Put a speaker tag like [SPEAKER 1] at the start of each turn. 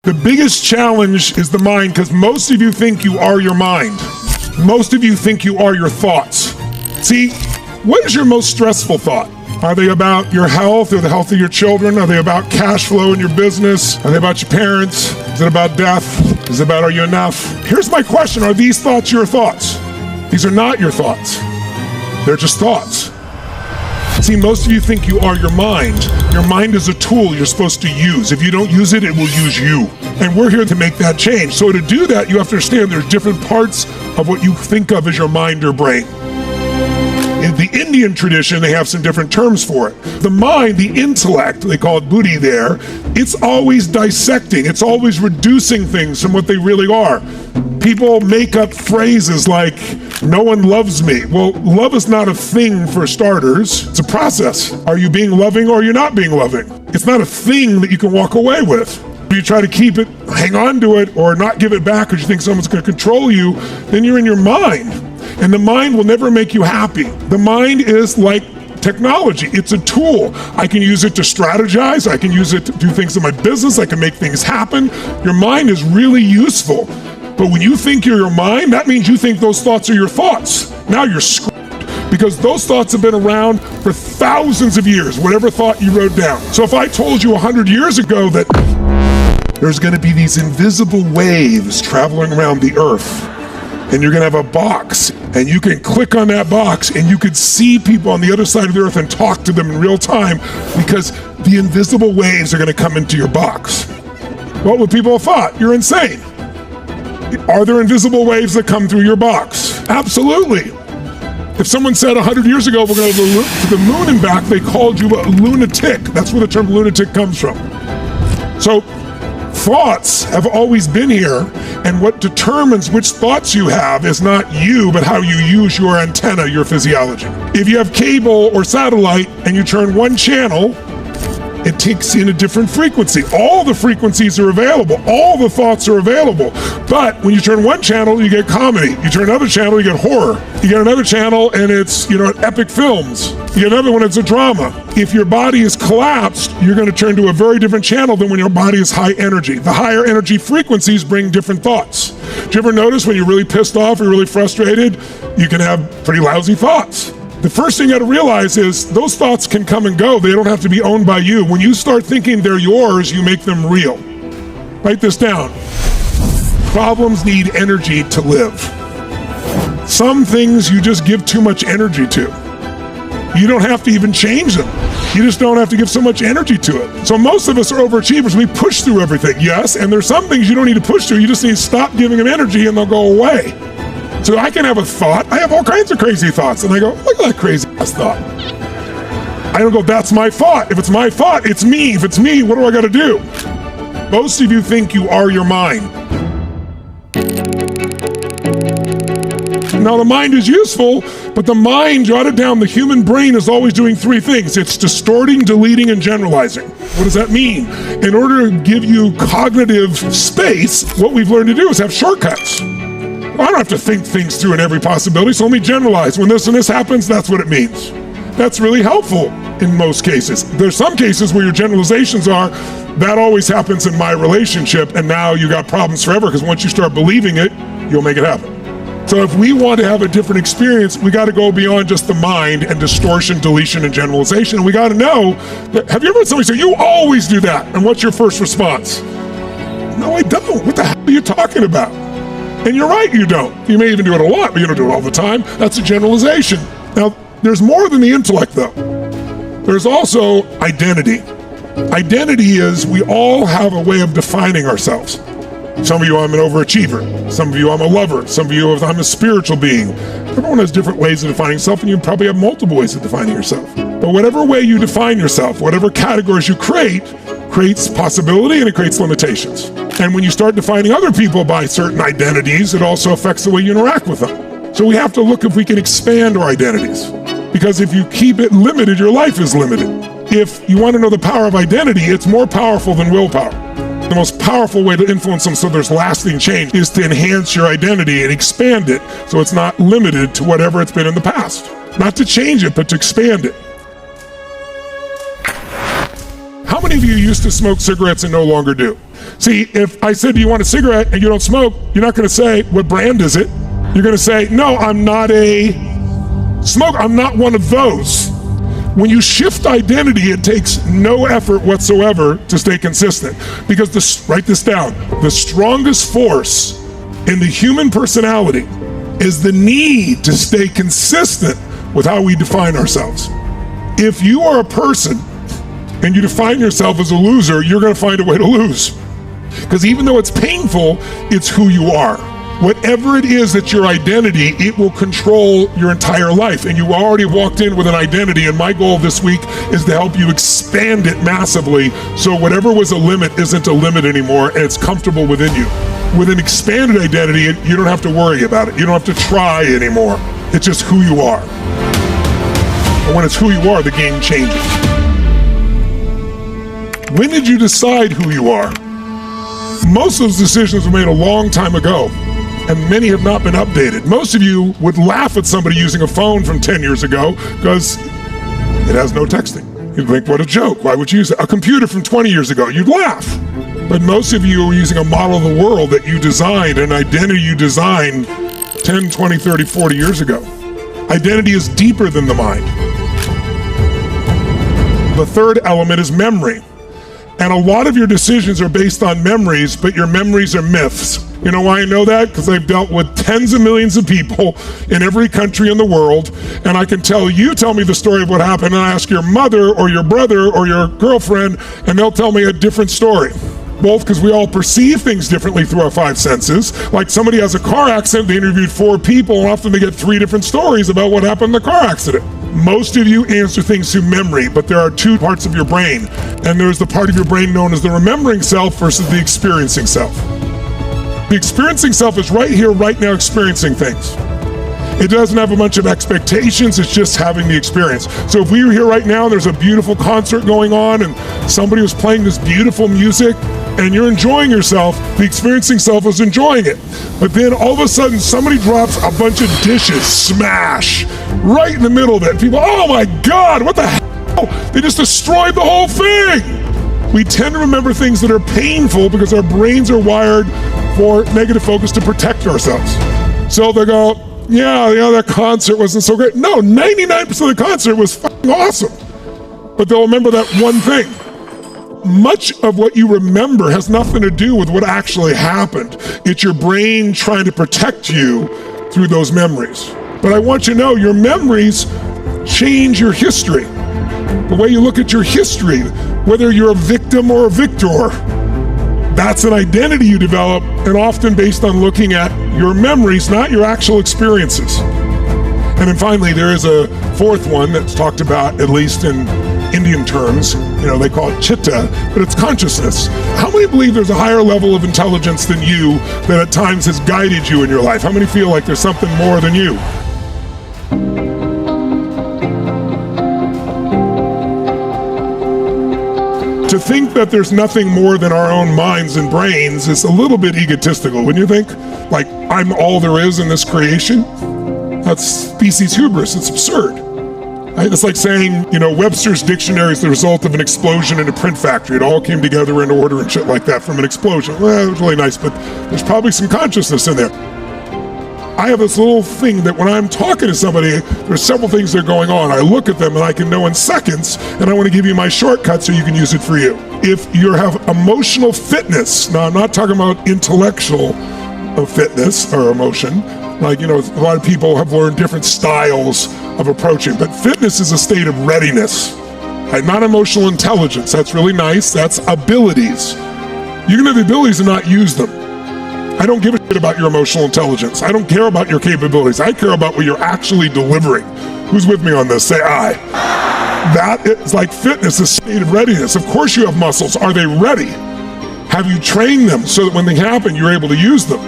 [SPEAKER 1] The biggest challenge is the mind, because most of you think you are your mind. Most of you think you are your thoughts. See, what is your most stressful thought? Are they about your health or the health of your children? Are they about cash flow in your business? Are they about your parents? Is it about death? Is it about are you enough? Here's my question. Are these thoughts your thoughts? These are not your thoughts. They're just thoughts. See, most of you think you are your mind. Your mind is a tool you're supposed to use. If you don't use it, it will use you. And we're here to make that change. So to do that, you have to understand there's different parts of what you think of as your mind or brain. In the Indian tradition, they have some different terms for it. The mind, the intellect, they call it buddhi there, it's always dissecting. It's always reducing things from what they really are. People make up phrases like, no one loves me. Well, love is not a thing for starters. It's a process. Are you being loving or are you not being loving? It's not a thing that you can walk away with. If you try to keep it, hang on to it, or not give it back because you think someone's going to control you, then you're in your mind. And the mind will never make you happy. The mind is like technology. It's a tool. I can use it to strategize. I can use it to do things in my business. I can make things happen. Your mind is really useful. But when you think you're your mind, that means you think those thoughts are your thoughts. Now you're screwed, because those thoughts have been around for thousands of years, whatever thought you wrote down. So if I told you 100 years ago that there's going to be these invisible waves traveling around the earth, and you're going to have a box, and you can click on that box, and you could see people on the other side of the earth and talk to them in real time, because the invisible waves are going to come into your box. What would people have thought? You're insane. Are there invisible waves that come through your box? Absolutely. If someone said 100 years ago we're going to go to the moon and back, they called you a lunatic. That's where the term lunatic comes from. So thoughts have always been here, and what determines which thoughts you have is not you, but how you use your antenna, your physiology. If you have cable or satellite and you turn one channel, it takes in a different frequency. All the frequencies are available. All the thoughts are available. But when you turn one channel, you get comedy. You turn another channel, you get horror. You get another channel, and it's, epic films. You get another one, it's a drama. If your body is collapsed, you're going to turn to a very different channel than when your body is high energy. The higher energy frequencies bring different thoughts. Do you ever notice when you're really pissed off or really frustrated, you can have pretty lousy thoughts? The first thing you got to realize is those thoughts can come and go. They don't have to be owned by you. When you start thinking they're yours, you make them real. Write this down. Problems need energy to live. Some things you just give too much energy to. You don't have to even change them. You just don't have to give so much energy to it. So most of us are overachievers. We push through everything, yes, and there's some things you don't need to push through. You just need to stop giving them energy and they'll go away. So I can have a thought. I have all kinds of crazy thoughts. And I go, look at that crazy ass thought. I don't go, that's my thought. If it's my thought, it's me. If it's me, what do I got to do? Most of you think you are your mind. Now, the mind is useful, but the mind, jot it down, the human brain is always doing three things. It's distorting, deleting, and generalizing. What does that mean? In order to give you cognitive space, what we've learned to do is have shortcuts. I don't have to think things through in every possibility, so let me generalize. When this and this happens, that's what it means. That's really helpful in most cases. There's some cases where your generalizations are, that always happens in my relationship, and now you got problems forever, because once you start believing it, you'll make it happen. So if we want to have a different experience, we got to go beyond just the mind and distortion, deletion, and generalization. And we got to know that, have you ever heard somebody say, you always do that? And what's your first response? No, I don't. What the hell are you talking about? And you're right, you don't. You may even do it a lot, but you don't do it all the time. That's a generalization. Now, there's more than the intellect, though. There's also identity. Identity is we all have a way of defining ourselves. Some of you, I'm an overachiever. Some of you, I'm a lover. Some of you, I'm a spiritual being. Everyone has different ways of defining yourself, and you probably have multiple ways of defining yourself. But whatever way you define yourself, whatever categories you creates possibility and it creates limitations. And when you start defining other people by certain identities, it also affects the way you interact with them. So we have to look if we can expand our identities. Because if you keep it limited, your life is limited. If you want to know the power of identity, it's more powerful than willpower. The most powerful way to influence them so there's lasting change is to enhance your identity and expand it so it's not limited to whatever it's been in the past. Not to change it, but to expand it. How many many of you used to smoke cigarettes and no longer do? See, if I said, do you want a cigarette and you don't smoke, you're not going to say, what brand is it? You're going to say, no, I'm not a smoker. I'm not one of those. When you shift identity, it takes no effort whatsoever to stay consistent. Because write this down, the strongest force in the human personality is the need to stay consistent with how we define ourselves. If you are a person and you define yourself as a loser, you're going to find a way to lose. Because even though it's painful, it's who you are. Whatever it is that's your identity, it will control your entire life. And you already walked in with an identity, and my goal this week is to help you expand it massively so whatever was a limit isn't a limit anymore, and it's comfortable within you. With an expanded identity, you don't have to worry about it. You don't have to try anymore. It's just who you are. And when it's who you are, the game changes. When did you decide who you are? Most of those decisions were made a long time ago, and many have not been updated. Most of you would laugh at somebody using a phone from 10 years ago because it has no texting. You'd think, what a joke. Why would you use it? A computer from 20 years ago, you'd laugh. But most of you are using a model of the world that you designed, an identity you designed 10, 20, 30, 40 years ago. Identity is deeper than the mind. The third element is memory. And a lot of your decisions are based on memories, but your memories are myths. You know why I know that? Because I've dealt with tens of millions of people in every country in the world, and I can tell me the story of what happened, and I ask your mother or your brother or your girlfriend, and they'll tell me a different story. Both because we all perceive things differently through our five senses. Like somebody has a car accident, they interviewed 4 people, and often they get 3 different stories about what happened in the car accident. Most of you answer things through memory, but there are 2 parts of your brain. And there's the part of your brain known as the remembering self versus the experiencing self. The experiencing self is right here, right now, experiencing things. It doesn't have a bunch of expectations, it's just having the experience. So if we were here right now and there's a beautiful concert going on and somebody was playing this beautiful music and you're enjoying yourself, the experiencing self is enjoying it. But then all of a sudden somebody drops a bunch of dishes, smash, right in the middle of it. People, oh my God, what the hell? They just destroyed the whole thing. We tend to remember things that are painful because our brains are wired for negative focus to protect ourselves. So they go, yeah, that concert wasn't so great. No, 99% of the concert was fucking awesome. But they'll remember that one thing. Much of what you remember has nothing to do with what actually happened. It's your brain trying to protect you through those memories. But I want you to know your memories change your history. The way you look at your history, whether you're a victim or a victor, that's an identity you develop, and often based on looking at your memories, not your actual experiences. And then finally, there is a 4th one that's talked about, at least in Indian terms. They call it chitta, but it's consciousness. How many believe there's a higher level of intelligence than you that at times has guided you in your life? How many feel like there's something more than you? To think that there's nothing more than our own minds and brains is a little bit egotistical, wouldn't you think? Like, I'm all there is in this creation? That's species hubris, it's absurd. It's like saying, Webster's dictionary is the result of an explosion in a print factory. It all came together in order and shit like that from an explosion. Well, it was really nice, but there's probably some consciousness in there. I have this little thing that when I'm talking to somebody, there's several things that are going on. I look at them and I can know in seconds, and I want to give you my shortcut so you can use it for you. If you have emotional fitness, now I'm not talking about intellectual fitness or emotion, like, a lot of people have learned different styles of approaching, but fitness is a state of readiness, right? Not emotional intelligence. That's really nice. That's abilities. You can have the abilities and not use them. I don't give a shit about your emotional intelligence. I don't care about your capabilities. I care about what you're actually delivering. Who's with me on this? Say aye. That is like fitness, a state of readiness. Of course you have muscles. Are they ready? Have you trained them so that when they happen, you're able to use them?